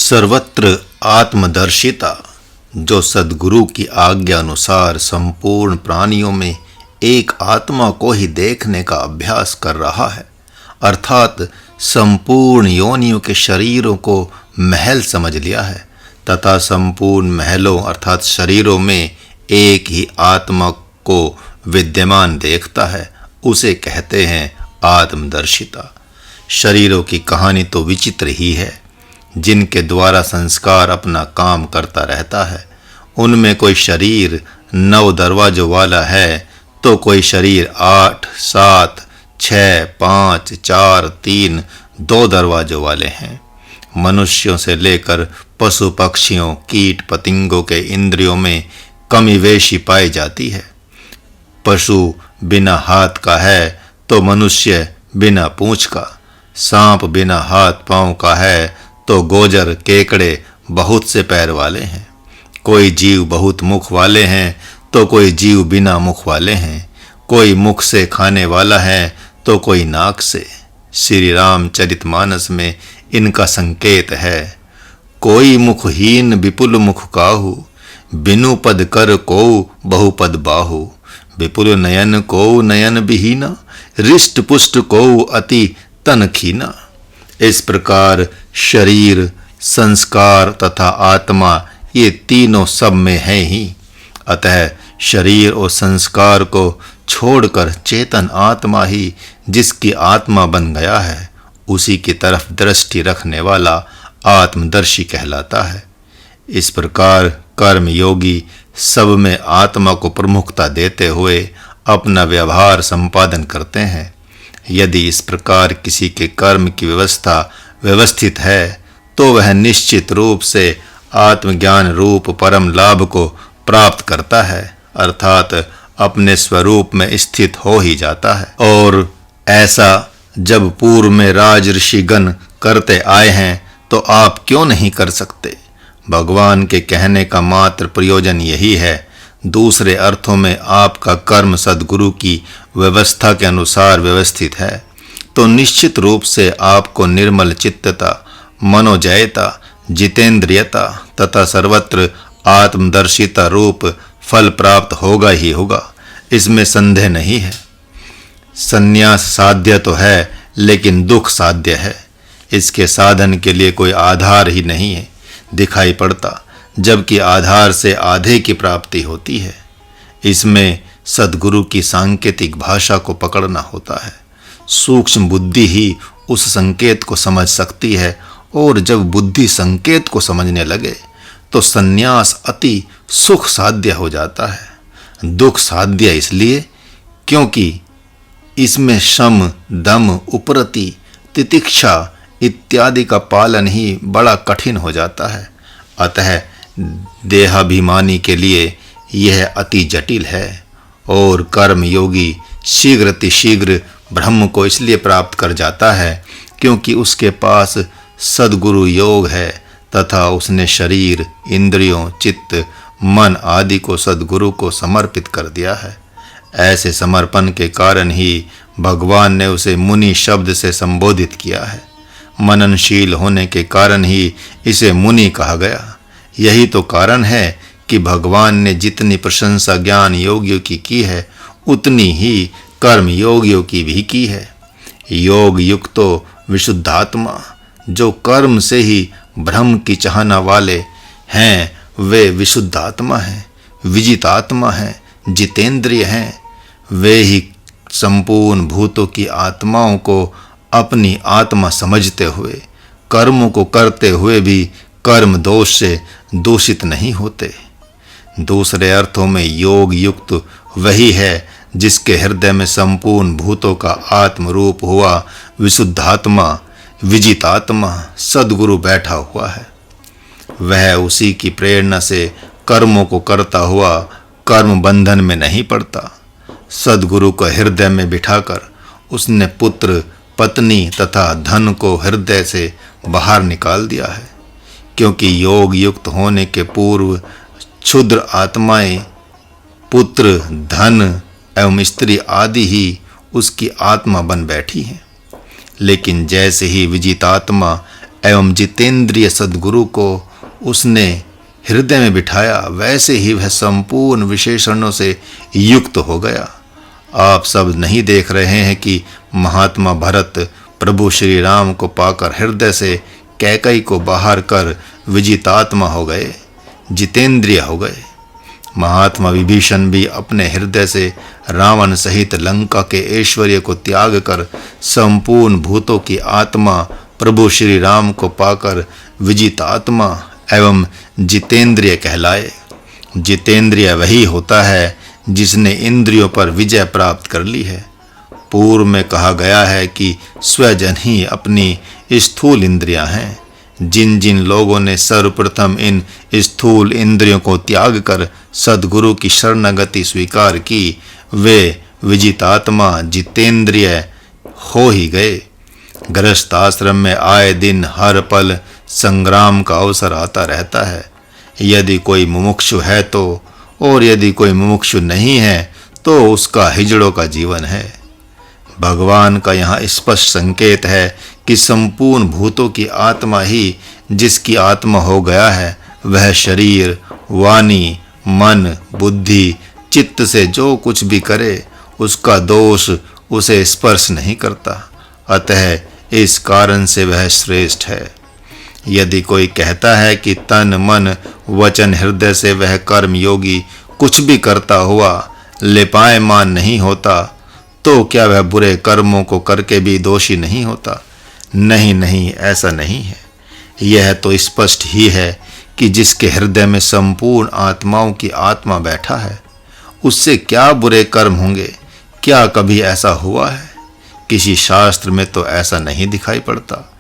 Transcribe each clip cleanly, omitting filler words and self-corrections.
सर्वत्र आत्मदर्शिता, जो सद्गुरु की आज्ञा अनुसार संपूर्ण प्राणियों में एक आत्मा को ही देखने का अभ्यास कर रहा है, अर्थात संपूर्ण योनियों के शरीरों को महल समझ लिया है तथा संपूर्ण महलों अर्थात शरीरों में एक ही आत्मा को विद्यमान देखता है, उसे कहते हैं आत्मदर्शिता। शरीरों की कहानी तो विचित्र ही है, जिनके द्वारा संस्कार अपना काम करता रहता है। उनमें कोई शरीर 9 दरवाजों वाला है तो कोई शरीर 8, 7, 6, 5, 4, 3, 2 दरवाजों वाले हैं। मनुष्यों से लेकर पशु पक्षियों कीट पतंगों के इंद्रियों में कमी वेशी पाई जाती है। पशु बिना हाथ का है तो मनुष्य बिना पूंछ का, सांप बिना हाथ पांव का है तो गोजर केकड़े बहुत से पैर वाले हैं। कोई जीव बहुत मुख वाले हैं तो कोई जीव बिना मुख वाले हैं। कोई मुख से खाने वाला है तो कोई नाक से। श्री रामचरितमानस में इनका संकेत है, कोई मुखहीन विपुल मुख काहू, बिनु पद कर को बहुपद बाहु, विपुल नयन को नयन बिहीना, रिष्ट पुष्ट को अति तन खीना। इस प्रकार शरीर, संस्कार तथा आत्मा ये तीनों सब में है ही। अतः शरीर और संस्कार को छोड़कर चेतन आत्मा ही जिसकी आत्मा बन गया है, उसी की तरफ दृष्टि रखने वाला आत्मदर्शी कहलाता है। इस प्रकार कर्म योगी सब में आत्मा को प्रमुखता देते हुए अपना व्यवहार संपादन करते हैं। यदि इस प्रकार किसी के कर्म की व्यवस्था व्यवस्थित है तो वह निश्चित रूप से आत्मज्ञान रूप परम लाभ को प्राप्त करता है, अर्थात अपने स्वरूप में स्थित हो ही जाता है। और ऐसा जब पूर्व में राज ऋषिगण करते आए हैं तो आप क्यों नहीं कर सकते? भगवान के कहने का मात्र प्रयोजन यही है। दूसरे अर्थों में आपका कर्म सद्गुरु की व्यवस्था के अनुसार व्यवस्थित है तो निश्चित रूप से आपको निर्मल चित्तता, मनोजयता, जितेंद्रियता तथा सर्वत्र आत्मदर्शिता रूप फल प्राप्त होगा ही होगा, इसमें संदेह नहीं है। संन्यास साध्य तो है लेकिन दुख साध्य है। इसके साधन के लिए कोई आधार ही नहीं है दिखाई पड़ता, जबकि आधार से आधे की प्राप्ति होती है। इसमें सद्गुरु की सांकेतिक भाषा को पकड़ना होता है। सूक्ष्म बुद्धि ही उस संकेत को समझ सकती है, और जब बुद्धि संकेत को समझने लगे तो संन्यास अति सुख साध्य हो जाता है। दुख साध्य इसलिए क्योंकि इसमें शम, दम, उपरति, तितिक्षा इत्यादि का पालन ही बड़ा कठिन हो जाता है। अतः देहाभिमानी के लिए यह अति जटिल है। और कर्म योगी शीघ्र ब्रह्म को इसलिए प्राप्त कर जाता है क्योंकि उसके पास सद्गुरु योग है तथा उसने शरीर, इंद्रियों, चित्त, मन आदि को सद्गुरु को समर्पित कर दिया है। ऐसे समर्पण के कारण ही भगवान ने उसे मुनि शब्द से संबोधित किया है। मननशील होने के कारण ही इसे मुनि कहा गया। यही तो कारण है कि भगवान ने जितनी प्रशंसा ज्ञान योगियों की है उतनी ही कर्म योगियों की भी की है। योग युक्तो विशुद्धात्मा, जो कर्म से ही ब्रह्म की चाहना वाले हैं वे विशुद्धात्मा हैं, विजितात्मा हैं, जितेंद्रिय हैं। वे ही संपूर्ण भूतों की आत्माओं को अपनी आत्मा समझते हुए कर्मों को करते हुए भी कर्म दोष से दूषित नहीं होते। दूसरे अर्थों में योग युक्त वही है जिसके हृदय में संपूर्ण भूतों का आत्म रूप हुआ विशुद्धात्मा, विजितात्मा सद्गुरु बैठा हुआ है। वह उसी की प्रेरणा से कर्मों को करता हुआ कर्म बंधन में नहीं पड़ता। सद्गुरु को हृदय में बिठाकर उसने पुत्र, पत्नी तथा धन को हृदय से बाहर निकाल दिया है, क्योंकि योग युक्त होने के पूर्व क्षुद्र आत्माएं पुत्र, धन एवं स्त्री आदि ही उसकी आत्मा बन बैठी हैं। लेकिन जैसे ही विजितात्मा एवं जितेंद्रिय सद्गुरु को उसने हृदय में बिठाया, वैसे ही वह संपूर्ण विशेषणों से युक्त हो गया। आप सब नहीं देख रहे हैं कि महात्मा भरत प्रभु श्री राम को पाकर हृदय से कैकई को बाहर कर विजितात्मा हो गए, जितेंद्रिय हो गए। महात्मा विभीषण भी अपने हृदय से रावण सहित लंका के ऐश्वर्य को त्याग कर संपूर्ण भूतों की आत्मा प्रभु श्री राम को पाकर विजितात्मा एवं जितेंद्रिय कहलाए। जितेंद्रिय वही होता है जिसने इंद्रियों पर विजय प्राप्त कर ली है। पूर्व में कहा गया है कि स्वजन ही अपनी स्थूल इंद्रियां हैं। जिन जिन लोगों ने सर्वप्रथम इन स्थूल इंद्रियों को त्याग कर सद्गुरु की शरणागति स्वीकार की, वे विजितात्मा जितेंद्रिय हो ही गए। गृहस्थ आश्रम में आए दिन हर पल संग्राम का अवसर आता रहता है। यदि कोई मुमुक्षु है तो, और यदि कोई मुमुक्षु नहीं है तो उसका हिजड़ों का जीवन है। भगवान का यहाँ स्पष्ट संकेत है कि संपूर्ण भूतों की आत्मा ही जिसकी आत्मा हो गया है, वह शरीर, वाणी, मन, बुद्धि, चित्त से जो कुछ भी करे उसका दोष उसे स्पर्श नहीं करता। अतः इस कारण से वह श्रेष्ठ है। यदि कोई कहता है कि तन मन वचन हृदय से वह कर्म योगी कुछ भी करता हुआ लिपायमान नहीं होता, तो क्या वह बुरे कर्मों को करके भी दोषी नहीं होता? नहीं नहीं, ऐसा नहीं है। यह तो स्पष्ट ही है कि जिसके हृदय में संपूर्ण आत्माओं की आत्मा बैठा है, उससे क्या बुरे कर्म होंगे? क्या कभी ऐसा हुआ है? किसी शास्त्र में तो ऐसा नहीं दिखाई पड़ता।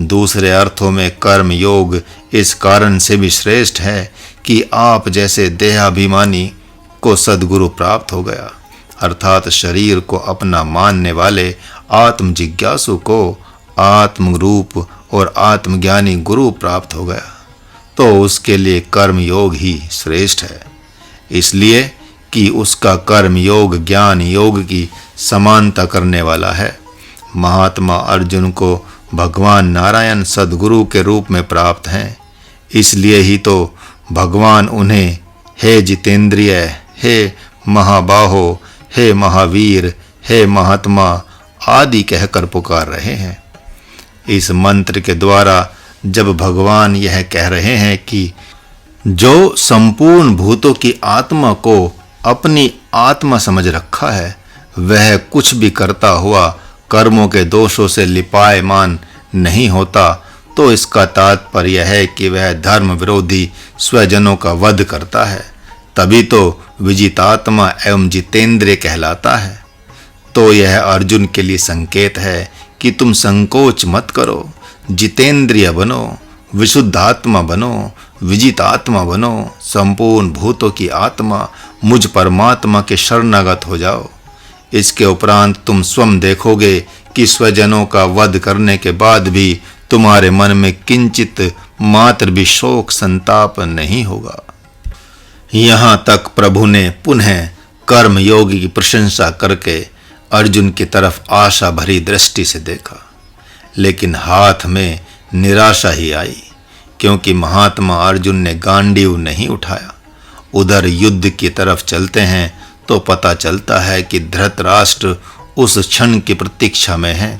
दूसरे अर्थों में कर्म योग इस कारण से भी श्रेष्ठ है कि आप जैसे देहाभिमानी को सद्गुरु प्राप्त हो गया, अर्थात शरीर को अपना मानने वाले आत्म जिज्ञासु को आत्म रूप और आत्मज्ञानी गुरु प्राप्त हो गया, तो उसके लिए कर्म योग ही श्रेष्ठ है। इसलिए कि उसका कर्म योग ज्ञान योग की समानता करने वाला है। महात्मा अर्जुन को भगवान नारायण सद्गुरु के रूप में प्राप्त हैं। इसलिए ही तो भगवान उन्हें हे जितेंद्रिय, हे महाबाहो, हे महावीर, हे महात्मा आदि कहकर पुकार रहे हैं। इस मंत्र के द्वारा जब भगवान यह कह रहे हैं कि जो संपूर्ण भूतों की आत्मा को अपनी आत्मा समझ रखा है, वह कुछ भी करता हुआ कर्मों के दोषों से लिपायमान नहीं होता, तो इसका तात्पर्य है कि वह धर्म विरोधी स्वजनों का वध करता है। तभी तो विजितात्मा एवं जितेंद्रिय कहलाता है। तो यह अर्जुन के लिए संकेत है कि तुम संकोच मत करो, जितेंद्रिय बनो, विशुद्धात्मा बनो, विजितात्मा बनो, संपूर्ण भूतों की आत्मा मुझ परमात्मा के शरणागत हो जाओ। इसके उपरांत तुम स्वयं देखोगे कि स्वजनों का वध करने के बाद भी तुम्हारे मन में किंचित मात्र भी शोक संताप नहीं होगा। यहाँ तक प्रभु ने पुनः कर्म योगी की प्रशंसा करके अर्जुन की तरफ आशा भरी दृष्टि से देखा, लेकिन हाथ में निराशा ही आई, क्योंकि महात्मा अर्जुन ने गांडीव नहीं उठाया। उधर युद्ध की तरफ चलते हैं तो पता चलता है कि धृतराष्ट्र उस क्षण की प्रतीक्षा में है,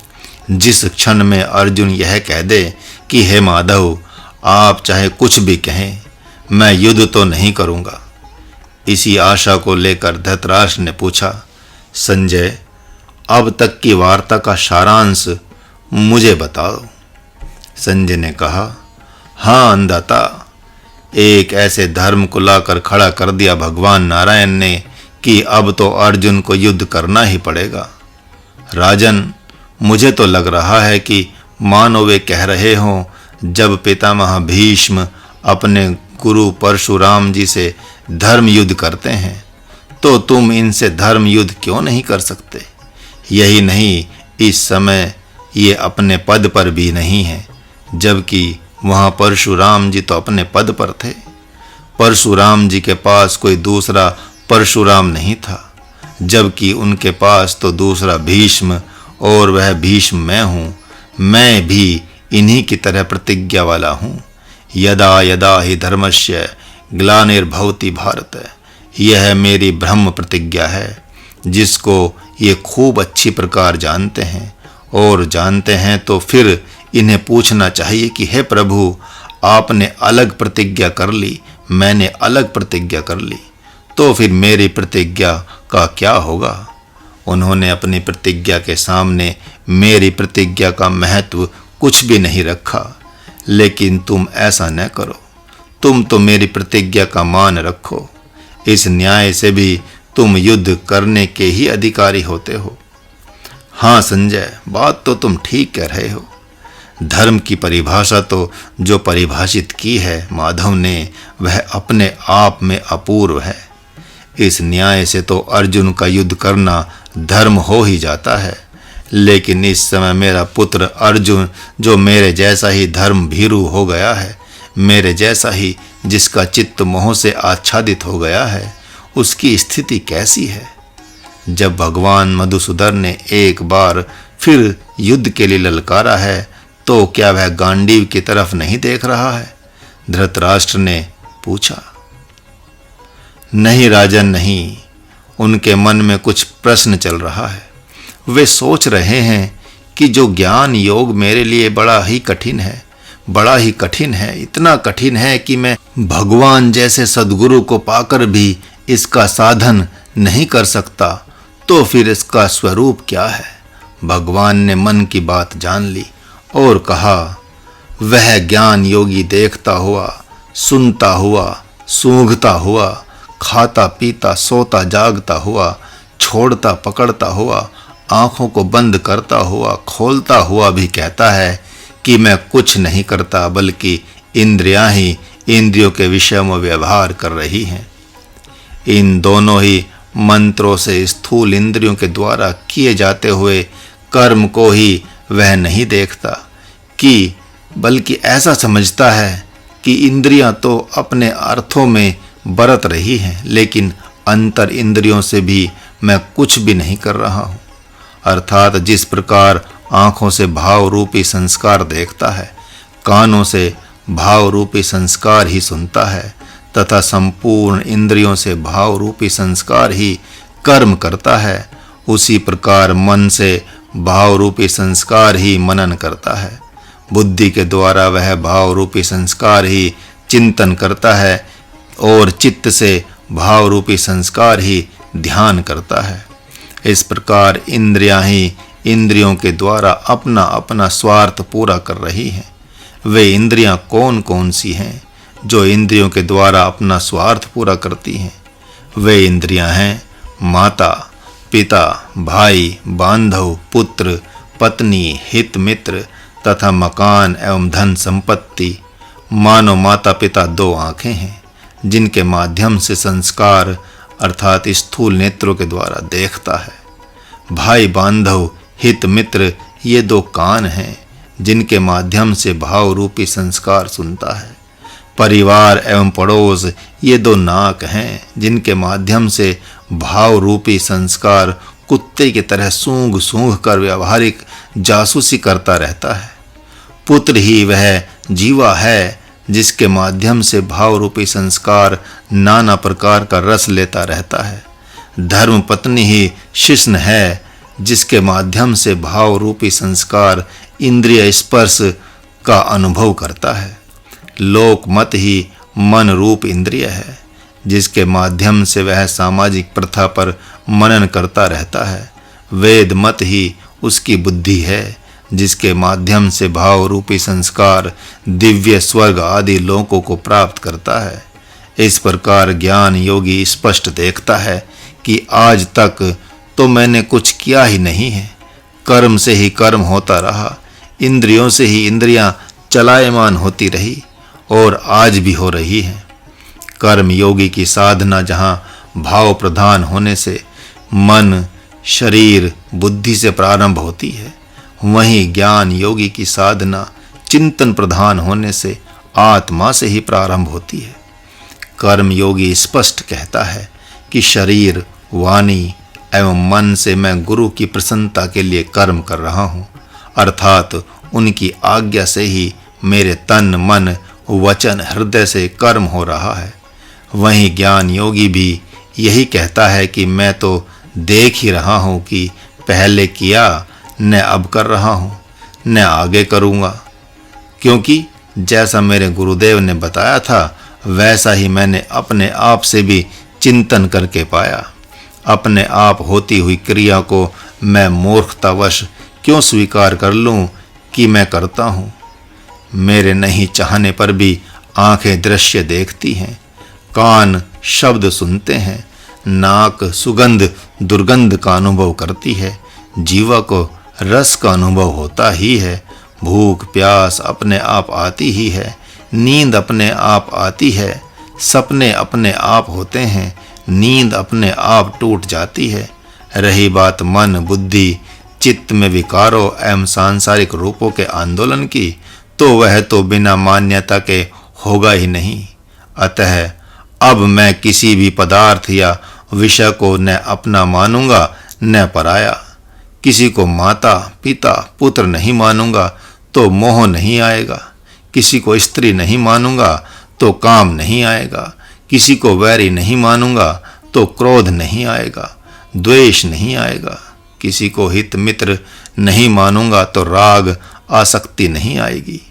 जिस क्षण में अर्जुन यह कह दे कि हे माधव, आप चाहे कुछ भी कहें, मैं युद्ध तो नहीं करूंगा। इसी आशा को लेकर धृतराष्ट्र ने पूछा, संजय, अब तक की वार्ता का सारांश मुझे बताओ। संजय ने कहा, हाँ अंधाता, एक ऐसे धर्म को लाकर खड़ा कर दिया भगवान नारायण ने कि अब तो अर्जुन को युद्ध करना ही पड़ेगा। राजन, मुझे तो लग रहा है कि मानो वे कह रहे हों, जब पितामह भीष्म अपने गुरु परशुराम जी से धर्म युद्ध करते हैं, तो तुम इनसे धर्म युद्ध क्यों नहीं कर सकते? यही नहीं, इस समय ये अपने पद पर भी नहीं है, जबकि वहाँ परशुराम जी तो अपने पद पर थे। परशुराम जी के पास कोई दूसरा परशुराम नहीं था, जबकि उनके पास तो दूसरा भीष्म, और वह भीष्म मैं हूँ। मैं भी इन्हीं की तरह प्रतिज्ञा वाला हूँ। यदा यदा ही धर्मस्य ग्लानिर्भवति भारत, यह मेरी ब्रह्म प्रतिज्ञा है, जिसको ये खूब अच्छी प्रकार जानते हैं। और जानते हैं तो फिर इन्हें पूछना चाहिए कि हे प्रभु, आपने अलग प्रतिज्ञा कर ली, मैंने अलग प्रतिज्ञा कर ली, तो फिर मेरी प्रतिज्ञा का क्या होगा? उन्होंने अपनी प्रतिज्ञा के सामने मेरी प्रतिज्ञा का महत्व कुछ भी नहीं रखा। लेकिन तुम ऐसा न करो, तुम तो मेरी प्रतिज्ञा का मान रखो। इस न्याय से भी तुम युद्ध करने के ही अधिकारी होते हो। हाँ संजय, बात तो तुम ठीक कह रहे हो। धर्म की परिभाषा तो जो परिभाषित की है माधव ने, वह अपने आप में अपूर्व है। इस न्याय से तो अर्जुन का युद्ध करना धर्म हो ही जाता है। लेकिन इस समय मेरा पुत्र अर्जुन, जो मेरे जैसा ही धर्म भीरू हो गया है, मेरे जैसा ही जिसका चित्त मोह से आच्छादित हो गया है, उसकी स्थिति कैसी है? जब भगवान मधुसूदन ने एक बार फिर युद्ध के लिए ललकारा है, तो क्या वह गांडीव की तरफ नहीं देख रहा है? धृतराष्ट्र ने पूछा। नहीं राजन, नहीं। उनके मन में कुछ प्रश्न चल रहा है। वे सोच रहे हैं कि जो ज्ञान योग मेरे लिए बड़ा ही कठिन है, बड़ा ही कठिन है, इतना कठिन है कि मैं भगवान जैसे सद्गुरु को पाकर भी इसका साधन नहीं कर सकता, तो फिर इसका स्वरूप क्या है? भगवान ने मन की बात जान ली और कहा, वह ज्ञान योगी देखता हुआ, सुनता हुआ, सूंघता हुआ, खाता पीता सोता जागता हुआ, छोड़ता पकड़ता हुआ, आंखों को बंद करता हुआ खोलता हुआ भी कहता है कि मैं कुछ नहीं करता, बल्कि इंद्रियां ही इंद्रियों के विषय में व्यवहार कर रही हैं। इन दोनों ही मंत्रों से स्थूल इंद्रियों के द्वारा किए जाते हुए कर्म को ही वह नहीं देखता, कि बल्कि ऐसा समझता है कि इंद्रियां तो अपने अर्थों में बरत रही हैं, लेकिन अंतर इंद्रियों से भी मैं कुछ भी नहीं कर रहा हूँ। अर्थात जिस प्रकार आँखों से भाव रूपी संस्कार देखता है, कानों से भाव रूपी संस्कार ही सुनता है, तथा संपूर्ण इंद्रियों से भाव रूपी संस्कार ही कर्म करता है, उसी प्रकार मन से भाव रूपी संस्कार ही मनन करता है। बुद्धि के द्वारा वह भाव रूपी संस्कार ही चिंतन करता है और चित्त से भाव रूपी संस्कार ही ध्यान करता है। इस प्रकार इंद्रियां ही इंद्रियों के द्वारा अपना अपना स्वार्थ पूरा कर रही हैं। वे इंद्रियां कौन कौन सी हैं जो इंद्रियों के द्वारा अपना स्वार्थ पूरा करती हैं? वे इंद्रियां हैं माता, पिता, भाई, बांधव, पुत्र, पत्नी, हित मित्र तथा मकान एवं धन संपत्ति। मानो माता पिता दो आंखें हैं, जिनके माध्यम से संस्कार अर्थात स्थूल नेत्रों के द्वारा देखता है। भाई, बांधव, हित मित्र ये दो कान हैं, जिनके माध्यम से भाव रूपी संस्कार सुनता है। परिवार एवं पड़ोस ये दो नाक हैं, जिनके माध्यम से भाव रूपी संस्कार कुत्ते की तरह सूंघ सूंघ कर व्यावहारिक जासूसी करता रहता है। पुत्र ही वह जीवा है जिसके माध्यम से भाव रूपी संस्कार नाना प्रकार का रस लेता रहता है। धर्म पत्नी ही शिश्न है, जिसके माध्यम से भाव रूपी संस्कार इंद्रिय स्पर्श का अनुभव करता है। लोक मत ही मन रूप इंद्रिय है, जिसके माध्यम से वह सामाजिक प्रथा पर मनन करता रहता है। वेद मत ही उसकी बुद्धि है, जिसके माध्यम से भाव रूपी संस्कार दिव्य स्वर्ग आदि लोकों को प्राप्त करता है। इस प्रकार ज्ञान योगी स्पष्ट देखता है कि आज तक तो मैंने कुछ किया ही नहीं है। कर्म से ही कर्म होता रहा, इंद्रियों से ही इंद्रियां चलायमान होती रही और आज भी हो रही हैं। कर्म योगी की साधना जहाँ भाव प्रधान होने से मन, शरीर, बुद्धि से प्रारंभ होती है, वहीं ज्ञान योगी की साधना चिंतन प्रधान होने से आत्मा से ही प्रारंभ होती है। कर्म योगी स्पष्ट कहता है कि शरीर, वाणी एवं मन से मैं गुरु की प्रसन्नता के लिए कर्म कर रहा हूँ, अर्थात उनकी आज्ञा से ही मेरे तन मन वचन हृदय से कर्म हो रहा है। वहीं ज्ञान योगी भी यही कहता है कि मैं तो देख ही रहा हूँ कि पहले किया, न अब कर रहा हूँ, न आगे करूँगा, क्योंकि जैसा मेरे गुरुदेव ने बताया था वैसा ही मैंने अपने आप से भी चिंतन करके पाया। अपने आप होती हुई क्रिया को मैं मूर्खतावश क्यों स्वीकार कर लूं कि मैं करता हूं? मेरे नहीं चाहने पर भी आंखें दृश्य देखती हैं, कान शब्द सुनते हैं, नाक सुगंध दुर्गंध का अनुभव करती है, जीवा को रस का अनुभव होता ही है, भूख प्यास अपने आप आती ही है, नींद अपने आप आती है, सपने अपने आप होते हैं, नींद अपने आप टूट जाती है। रही बात मन बुद्धि चित्त में विकारों एवं सांसारिक रूपों के आंदोलन की, तो वह तो बिना मान्यता के होगा ही नहीं। अतः अब मैं किसी भी पदार्थ या विषय को न अपना मानूंगा न पराया। किसी को माता पिता पुत्र नहीं मानूंगा तो मोह नहीं आएगा, किसी को स्त्री नहीं मानूंगा तो काम नहीं आएगा, किसी को वैरी नहीं मानूंगा तो क्रोध नहीं आएगा, द्वेष नहीं आएगा, किसी को हित मित्र नहीं मानूंगा तो राग आसक्ति नहीं आएगी।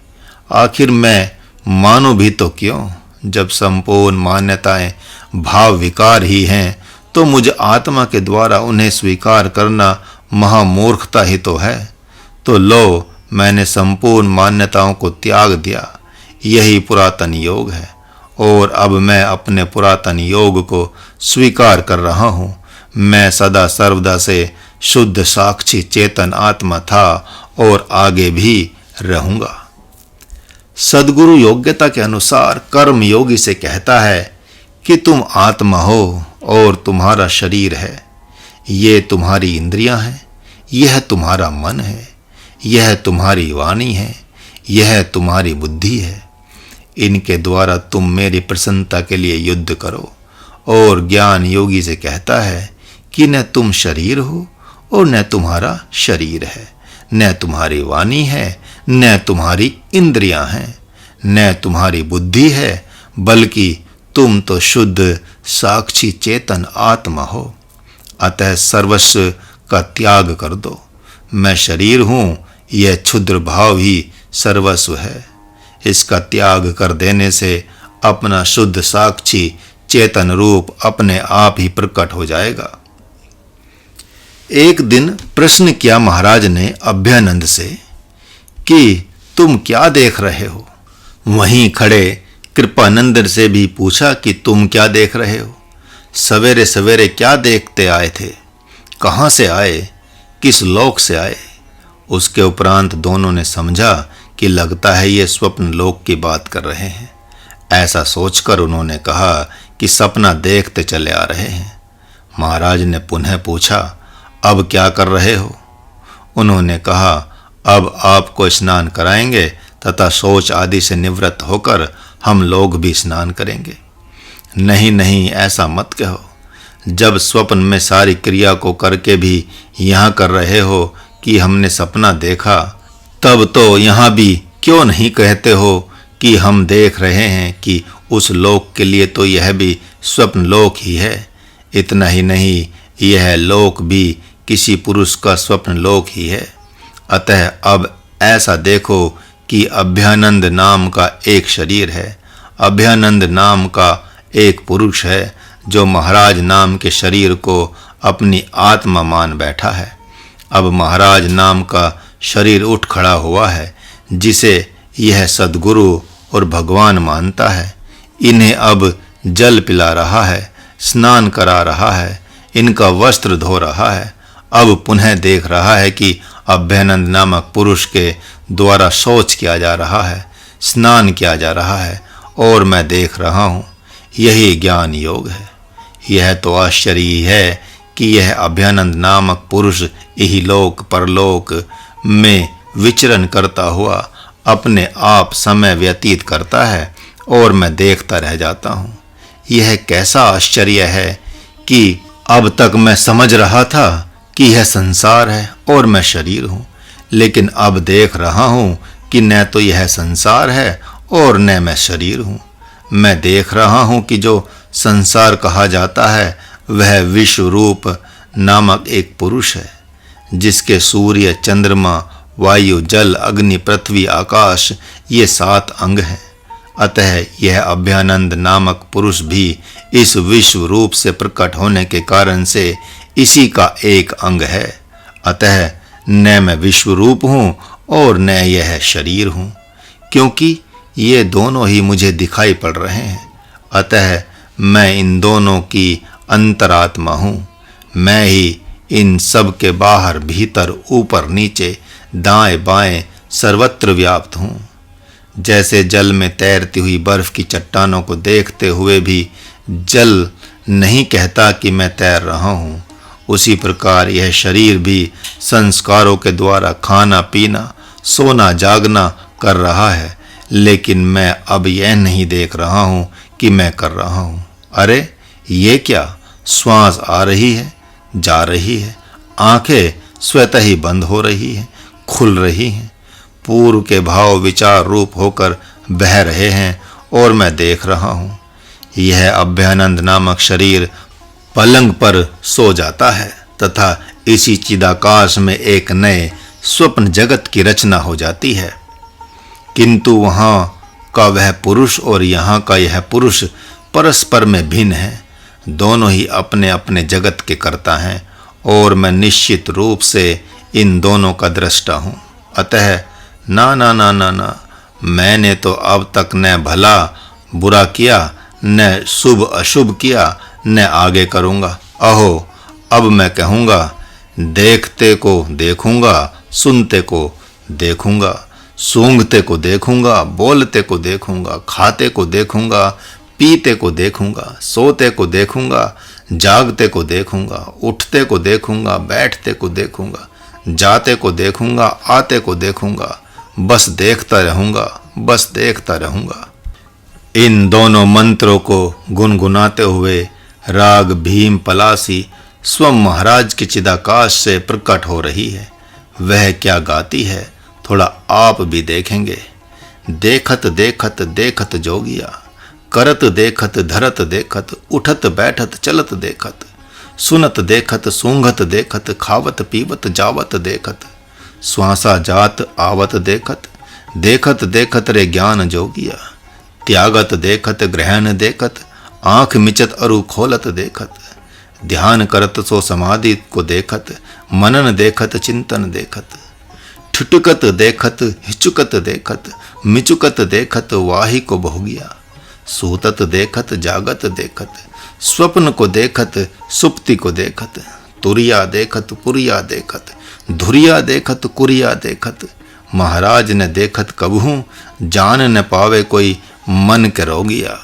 आखिर मैं मानूं भी तो क्यों? जब संपूर्ण मान्यताएं भाव विकार ही हैं तो मुझ आत्मा के द्वारा उन्हें स्वीकार करना महामूर्खता ही तो है। तो लो मैंने संपूर्ण मान्यताओं को त्याग दिया, यही पुरातन योग है। और अब मैं अपने पुरातन योग को स्वीकार कर रहा हूँ। मैं सदा सर्वदा से शुद्ध साक्षी चेतन आत्मा था और आगे भी रहूंगा। सद्गुरु योग्यता के अनुसार कर्म योगी से कहता है कि तुम आत्मा हो और तुम्हारा शरीर है, ये तुम्हारी इंद्रियां हैं, यह तुम्हारा मन है, यह तुम्हारी वाणी है, यह तुम्हारी बुद्धि है। इनके द्वारा तुम मेरी प्रसन्नता के लिए युद्ध करो। और ज्ञान योगी से कहता है कि न तुम शरीर हो और न तुम्हारा शरीर है, न तुम्हारी वाणी है, न तुम्हारी इंद्रियां हैं, न तुम्हारी बुद्धि है, बल्कि तुम तो शुद्ध साक्षी चेतन आत्मा हो। अतः सर्वस्व का त्याग कर दो। मैं शरीर हूँ, यह क्षुद्र भाव ही सर्वस्व है। इसका त्याग कर देने से अपना शुद्ध साक्षी चेतन रूप अपने आप ही प्रकट हो जाएगा। एक दिन प्रश्न किया महाराज ने अभ्यानंद से कि तुम क्या देख रहे हो? वहीं खड़े कृपानंद से भी पूछा कि तुम क्या देख रहे हो? सवेरे सवेरे क्या देखते आए थे? कहाँ से आए? किस लोक से आए? उसके उपरांत दोनों ने समझा कि लगता है ये स्वप्न लोक की बात कर रहे हैं। ऐसा सोचकर उन्होंने कहा कि सपना देखते चले आ रहे हैं। महाराज ने पुनः पूछा, अब क्या कर रहे हो? उन्होंने कहा, अब आपको स्नान कराएंगे तथा शौच आदि से निवृत्त होकर हम लोग भी स्नान करेंगे। नहीं नहीं, ऐसा मत कहो। जब स्वप्न में सारी क्रिया को करके भी यहाँ कर रहे हो कि हमने सपना देखा, तब तो यहाँ भी क्यों नहीं कहते हो कि हम देख रहे हैं कि उस लोक के लिए तो यह भी स्वप्न लोक ही है। इतना ही नहीं, यह लोक भी किसी पुरुष का स्वप्न लोक ही है। अतः अब ऐसा देखो कि अभ्यानंद नाम का एक शरीर है, अभ्यानंद नाम का एक पुरुष है जो महाराज नाम के शरीर को अपनी आत्मा मान बैठा है। अब महाराज नाम का शरीर उठ खड़ा हुआ है, जिसे यह सद्गुरु और भगवान मानता है। इन्हें अब जल पिला रहा है, स्नान करा रहा है, इनका वस्त्र धो रहा है। अब पुनः देख रहा है कि अभ्यानंद नामक पुरुष के द्वारा शौच किया जा रहा है, स्नान किया जा रहा है, और मैं देख रहा हूँ। यही ज्ञान योग है। यह तो आश्चर्य ही है कि यह अभ्यानंद नामक पुरुष यही लोक परलोक में विचरण करता हुआ अपने आप समय व्यतीत करता है और मैं देखता रह जाता हूँ। यह कैसा आश्चर्य है कि अब तक मैं समझ रहा था कि यह संसार है और मैं शरीर हूँ, लेकिन अब देख रहा हूं कि न तो यह संसार है और न मैं शरीर हूं। मैं देख रहा हूं कि जो संसार कहा जाता है वह विश्व रूप नामक एक पुरुष है, जिसके सूर्य, चंद्रमा, वायु, जल, अग्नि, पृथ्वी, आकाश ये 7 अंग हैं। अतः यह अभ्यानंद नामक पुरुष भी इस विश्व रूप से प्रकट होने के कारण से इसी का एक अंग है। अतः न मैं विश्व रूप हूँ और न यह शरीर हूँ, क्योंकि ये दोनों ही मुझे दिखाई पड़ रहे हैं। अतः मैं इन दोनों की अंतरात्मा हूँ। मैं ही इन सब के बाहर, भीतर, ऊपर, नीचे, दाएं बाएं सर्वत्र व्याप्त हूँ। जैसे जल में तैरती हुई बर्फ की चट्टानों को देखते हुए भी जल नहीं कहता कि मैं तैर रहा हूँ, उसी प्रकार यह शरीर भी संस्कारों के द्वारा खाना पीना, सोना जागना कर रहा है, लेकिन मैं अब यह नहीं देख रहा हूँ कि मैं कर रहा हूँ। अरे ये क्या, श्वास आ रही है, जा रही है, आंखें स्वतः ही बंद हो रही हैं, खुल रही हैं, पूर्व के भाव विचार रूप होकर बह रहे हैं और मैं देख रहा हूँ। यह अभ्यानंद नामक शरीर पलंग पर सो जाता है तथा इसी चिदाकाश में एक नए स्वप्न जगत की रचना हो जाती है। किंतु वहाँ का वह पुरुष और यहाँ का यह पुरुष परस्पर में भिन्न है। दोनों ही अपने अपने जगत के कर्ता हैं और मैं निश्चित रूप से इन दोनों का दृष्टा हूँ। अतः ना ना ना ना ना, मैंने तो अब तक न भला बुरा किया, न शुभ अशुभ किया, न आगे करूँगा। अहो, अब मैं कहूँगा, देखते को देखूँगा, सुनते को देखूँगा, सूंघते को देखूँगा, बोलते को देखूँगा, खाते को देखूँगा, पीते को देखूँगा, सोते को देखूँगा, जागते को देखूँगा, उठते को देखूँगा, बैठते को देखूँगा, जाते को देखूँगा, आते को देखूँगा, बस देखता रहूँगा, बस देखता रहूँगा। इन दोनों मंत्रों को गुनगुनाते हुए राग भीम पलासी स्वयं महाराज के चिदाकाश से प्रकट हो रही है। वह क्या गाती है, थोड़ा आप भी देखेंगे। देखत देखत देखत जोगिया, करत देखत धरत देखत, उठत बैठत चलत देखत, सुनत देखत सूंघत देखत, खावत पीवत जावत देखत, श्वासा जात आवत देखत, देखत देखत रे ज्ञान जोगिया, त्यागत देखत ग्रहण देखत, आँख मिचत अरु खोलत देखत, ध्यान करत सो समाधि को देखत, मनन देखत चिंतन देखत, ठुटकत देखत हिचुकत देखत, मिचुकत देखत वाही को भोगिया, सूतत देखत जागत देखत, स्वप्न को देखत सुप्ति को देखत, तुरिया देखत पुरिया देखत, धुरिया देखत कुरिया देखत, महाराज ने देखत कबहू, जान न पावे कोई मन के रोगिया।